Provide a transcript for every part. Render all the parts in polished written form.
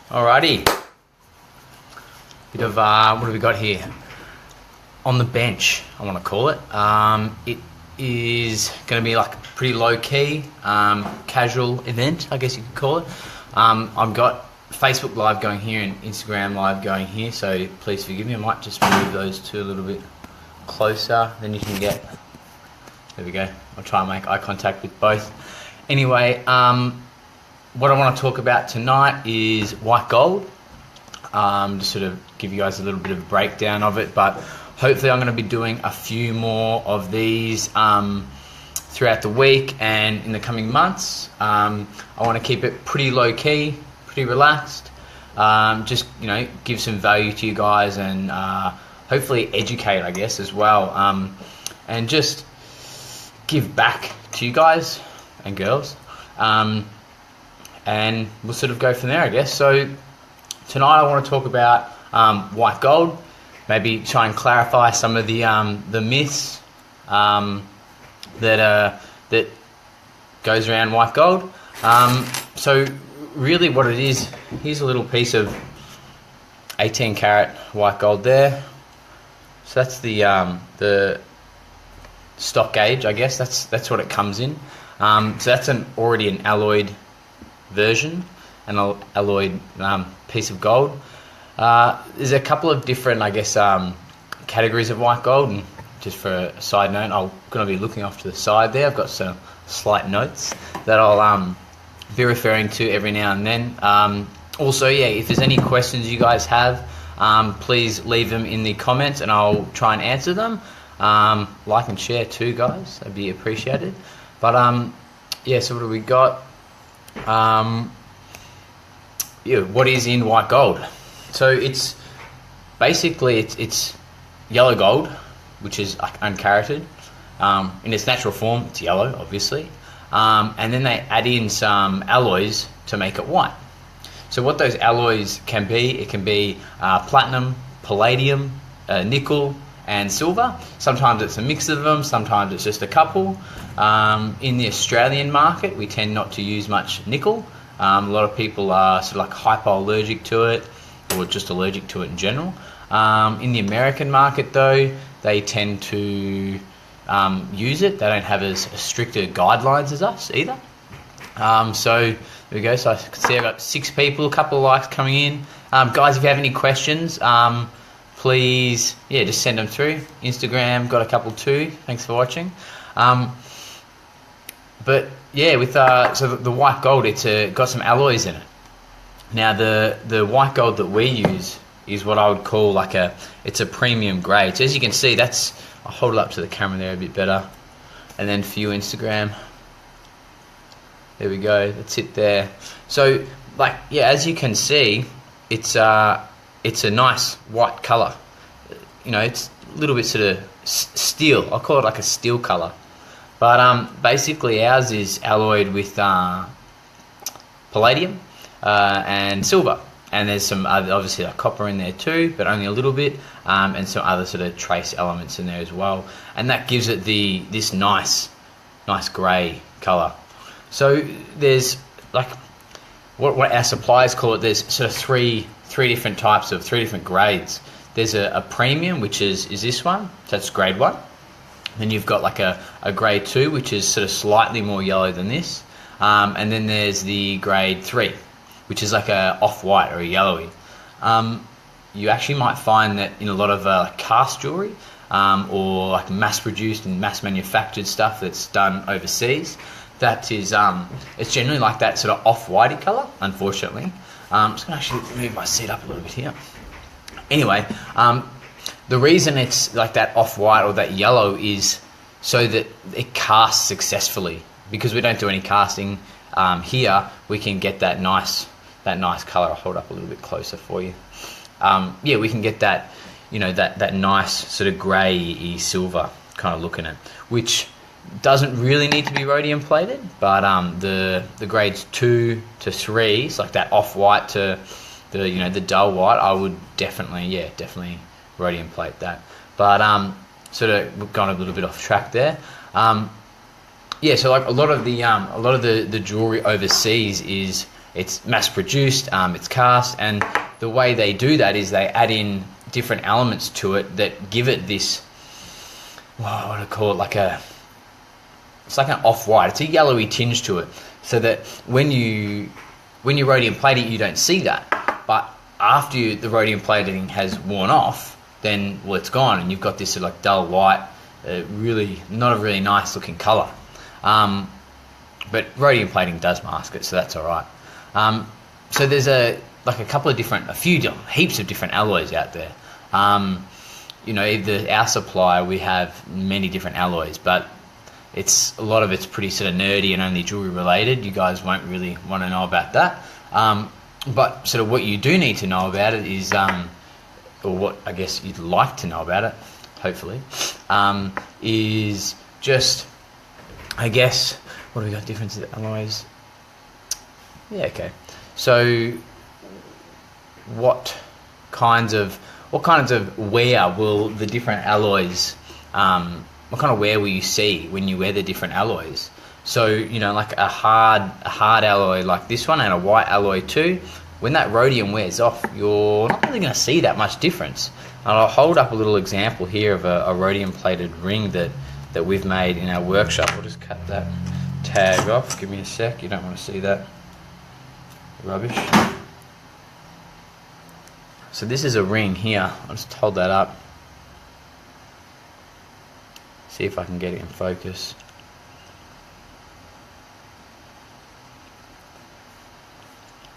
Alrighty. Bit of what have we got here? On the bench, I want to call it. It is going to be like a pretty low key, casual event, I guess you could call it. I've got Facebook Live going here and Instagram Live going here, so please forgive me. I might just move those two a little bit closer, then you can get. There we go. I'll try and make eye contact with both. Anyway, what I want to talk about tonight is white gold. Just sort of give you guys a little bit of a breakdown of it, but hopefully I'm going to be doing a few more of these throughout the week and in the coming months. I want to keep it pretty low key, pretty relaxed. Just give some value to you guys and hopefully educate, I guess, as well, and just give back to you guys and girls. And we'll sort of go from there, I guess. So tonight I want to talk about white gold, maybe try and clarify some of the myths that goes around white gold. So really what it is, here's a little piece of 18 karat white gold there. So that's the stock gauge, I guess. That's what it comes in. So that's already an alloyed version, an alloyed piece of gold. There's a couple of different, I guess, categories of white gold, and just for a side note, I'm going to be looking off to the side there. I've got some slight notes that I'll be referring to every now and then. Also, if there's any questions you guys have, please leave them in the comments and I'll try and answer them. Like and share too, guys. That'd be appreciated. But so what do we got? What is in white gold? So it's basically it's yellow gold, which is uncarroted. In its natural form, it's yellow, obviously. And then they add in some alloys to make it white. So what those alloys can be, it can be platinum, palladium, nickel, and silver. Sometimes it's a mix of them, sometimes it's just a couple. In the Australian market, we tend not to use much nickel. A lot of people are sort of like hypoallergic to it, or just allergic to it in general. In the American market, though, they tend to use it. They don't have as stricter guidelines as us either. So there we go. So I can see I've got 6 people, a couple of likes coming in. Guys, if you have any questions, please, just send them through. Instagram, got a couple too. Thanks for watching. But with so the white gold, it's got some alloys in it. Now the white gold that we use is what I would call it's a premium grade. So as you can see, I'll hold it up to the camera there a bit better, and then for you Instagram, there we go. That's it there. So as you can see, it's a nice white color. It's a little bit sort of steel. I'll call it like a steel color. But basically ours is alloyed with palladium and silver. And there's some other, obviously copper in there too, but only a little bit, and some other sort of trace elements in there as well. And that gives it this nice grey colour. So there's what our suppliers call it, there's sort of three different types of 3 different grades. There's a premium, which is this one, so that's grade 1. Then you've got a grade 2, which is sort of slightly more yellow than this. And then there's the grade 3, which is like a off-white or a yellowy. You actually might find that in a lot of cast jewelry or mass-produced and mass-manufactured stuff that's done overseas, that is, it's generally like that sort of off-whitey colour, unfortunately. I'm just going to actually move my seat up a little bit here. Anyway, the reason it's like that off-white or that yellow is so that it casts successfully. Because we don't do any casting here, we can get that nice colour. I'll hold up a little bit closer for you. We can get that, that nice sort of grey silver kind of look in it, which doesn't really need to be rhodium plated, but the grades 2 to 3s, like that off-white to the dull white, I would definitely rhodium plate that. But sort of gone a little bit off track there. So a lot of the jewelry overseas is it's mass produced, it's cast, and the way they do that is they add in different elements to it that give it this, what would I call it, it's like an off-white, it's a yellowy tinge to it, so that when you rhodium plate it, you don't see that, but after the rhodium plating has worn off, then, well, it's gone, and you've got this sort of like dull white, really not a really nice looking colour. But rhodium plating does mask it, so that's all right. So there's heaps of different alloys out there. Our supplier, we have many different alloys, but a lot of it's pretty sort of nerdy and only jewelry related. You guys won't really want to know about that. But sort of what you do need to know about it is, or what I guess you'd like to know about it, hopefully, is just, I guess, what do we got? Differences in alloys. Yeah, okay. So, what kinds of wear will the different alloys? What kind of wear will you see when you wear the different alloys? So, like a hard alloy like this one and a white alloy too. When that rhodium wears off, you're not really going to see that much difference. And I'll hold up a little example here of a rhodium plated ring that we've made in our workshop. I'll just cut that tag off. Give me a sec. You don't want to see that rubbish. So this is a ring here. I'll just hold that up. See if I can get it in focus.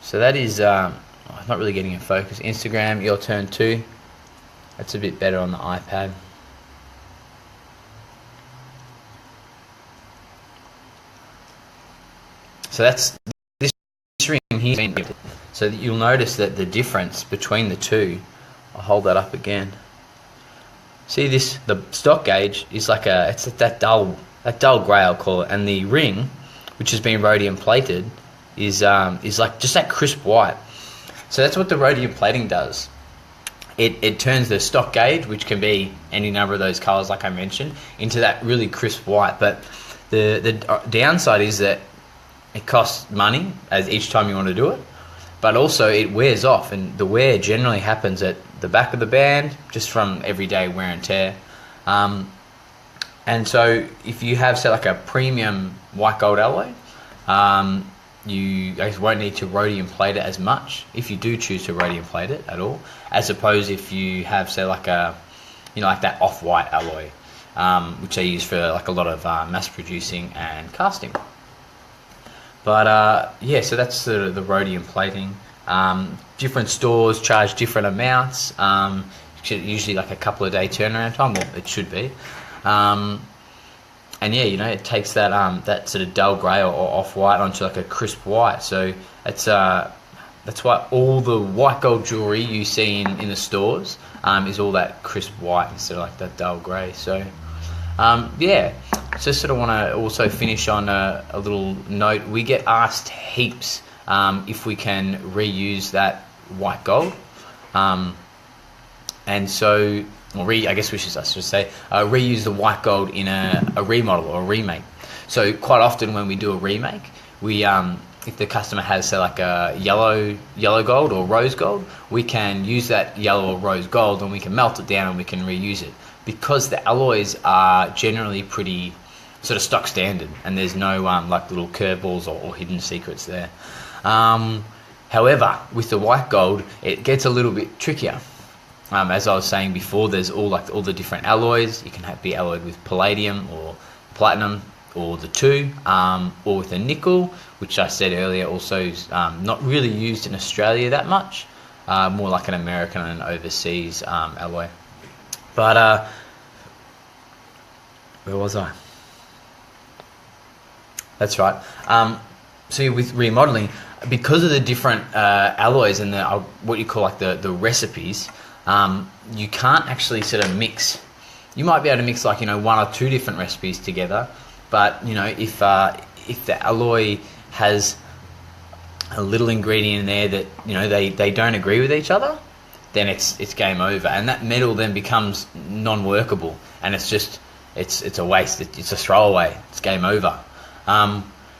So that is, I'm not really getting in focus. Instagram, your turn too. That's a bit better on the iPad. So that's this ring here. So that you'll notice that the difference between the two, I'll hold that up again. See this, the stock gauge is like it's that dull grey, I'll call it, and the ring, which has been rhodium plated, is like just that crisp white. So that's what the rhodium plating does. It turns the stock gauge, which can be any number of those colours like I mentioned, into that really crisp white. But the downside is that it costs money as each time you want to do it, but also it wears off, and the wear generally happens at the back of the band just from everyday wear and tear. And so if you have, say, like a premium white gold alloy, you guys won't need to rhodium plate it as much, if you do choose to rhodium plate it at all, as opposed if you have, say, like like that off-white alloy, which they use for like a lot of mass producing and casting. But yeah, so that's the rhodium plating. Different stores charge different amounts. Usually like a couple of day turnaround time. Well, it should be. And yeah, it takes that sort of dull grey or off-white onto like a crisp white. So it's that's why all the white gold jewellery you see in the stores is all that crisp white instead of like that dull grey. So yeah, so sort of want to also finish on a little note. We get asked heaps if we can reuse that white gold. And so, I guess I should say, reuse the white gold in a remodel or a remake. So quite often when we do a remake, we if the customer has, say, like a yellow gold or rose gold, we can use that yellow or rose gold and we can melt it down and we can reuse it, because the alloys are generally pretty sort of stock standard and there's no like little curveballs or hidden secrets there. However, with the white gold, it gets a little bit trickier. As I was saying before, there's all the different alloys. You can be alloyed with palladium or platinum or the two, or with a nickel, which I said earlier also is not really used in Australia that much, more like an American and overseas alloy. But where was I? That's right. So with remodeling, because of the different alloys and the what you call like the recipes, you can't actually sort of mix. You might be able to mix like one or two different recipes together, but if the alloy has a little ingredient in there that they don't agree with each other, then it's game over, and that metal then becomes non-workable, and it's a waste. It's a throwaway. It's game over.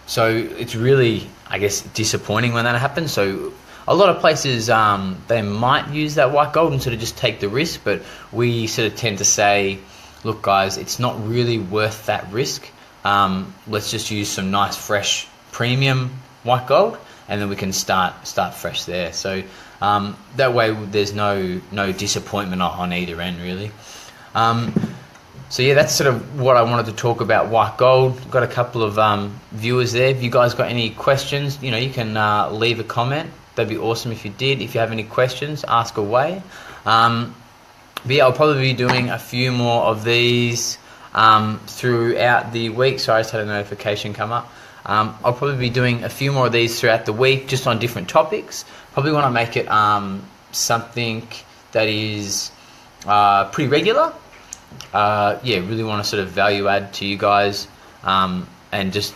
So it's really I guess, disappointing when that happens. So a lot of places, they might use that white gold and sort of just take the risk, but we sort of tend to say, look guys, it's not really worth that risk. Let's just use some nice fresh premium white gold, and then we can start fresh there. So that way there's no disappointment on either end, really. So yeah, that's sort of what I wanted to talk about white gold. Got a couple of viewers there. If you guys got any questions, you can leave a comment. That'd be awesome if you did. If you have any questions, ask away. But yeah, I'll probably be doing a few more of these throughout the week. Sorry, I just had a notification come up. I'll probably be doing a few more of these throughout the week, just on different topics. Probably want to make it something that is pretty regular. Yeah, really want to sort of value add to you guys. And just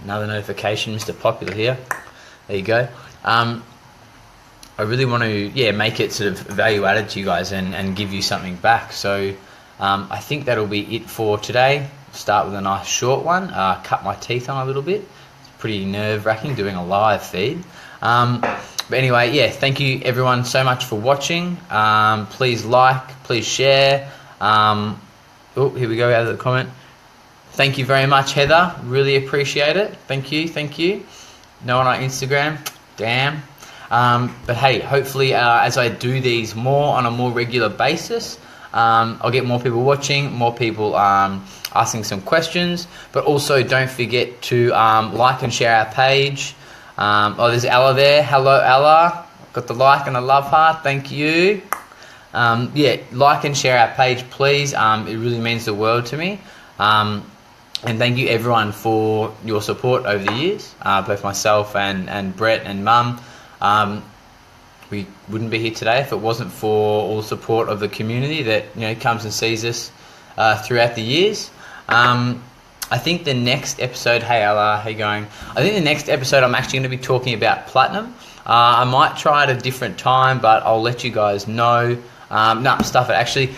another notification, Mr. Popular here. There you go. I really want to make it sort of value added to you guys and give you something back. So I think that'll be it for today. Start with a nice short one. Cut my teeth on a little bit. It's pretty nerve-wracking doing a live feed. But anyway, yeah, thank you everyone so much for watching. Please like, please share. Oh, here we go, out of the comment. Thank you very much, Heather. Really appreciate it. Thank you. No one on Instagram. Damn. But hey, hopefully as I do these more on a more regular basis, I'll get more people watching, more people asking some questions. But also don't forget to like and share our page. Oh, there's Ella there. Hello, Ella. Got the like and the love heart. Thank you. Yeah, like and share our page, please. It really means the world to me. And thank you everyone for your support over the years, both myself and Brett and Mum. We wouldn't be here today if it wasn't for all the support of the community that comes and sees us throughout the years. I think the next episode, hey Ella, how you going? I think the next episode I'm actually going to be talking about platinum. I might try at a different time, but I'll let you guys know. Stuff it actually.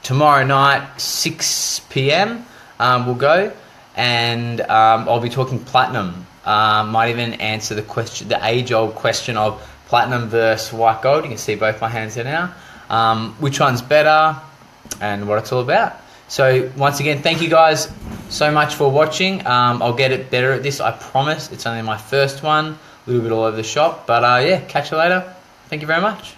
Tomorrow night, 6 p.m. We'll go, and I'll be talking platinum. Might even answer the age-old question of platinum versus white gold. You can see both my hands there now. Which one's better, and what it's all about. So once again, thank you guys so much for watching. I'll get it better at this, I promise. It's only my first one, a little bit all over the shop, but yeah, catch you later. Thank you very much.